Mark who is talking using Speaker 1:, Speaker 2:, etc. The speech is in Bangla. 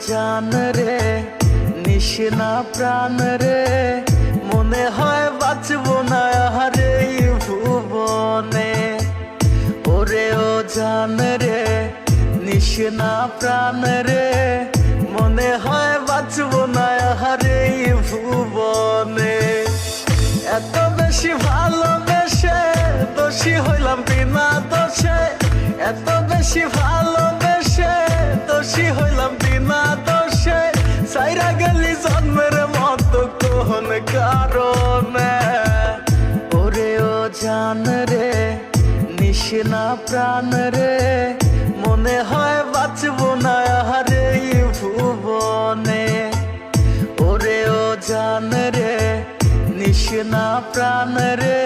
Speaker 1: জান রে নিশিনা প্রাণ রে মনে হয় বাঁচবো না আরে ভুবনে। ওরে ও জান রে নিশিনা প্রাণ রে মনে হয় বাঁচবো না আরে ভুবনে। এত বেশি ভালোবেসে দোষী হইলাম বিনা দোষে, এত বেশি ভালোবেসে দোষী হইলাম বিনা দোষে। সাইরা গেলি জন্মের মতো কোন কারণে। ওরে ও জান রে নিশিনা প্রাণ রে মনে হয় বাঁচবো না আরে ভুবনে। ওরে ও জান রে নিশিনা প্রাণ রে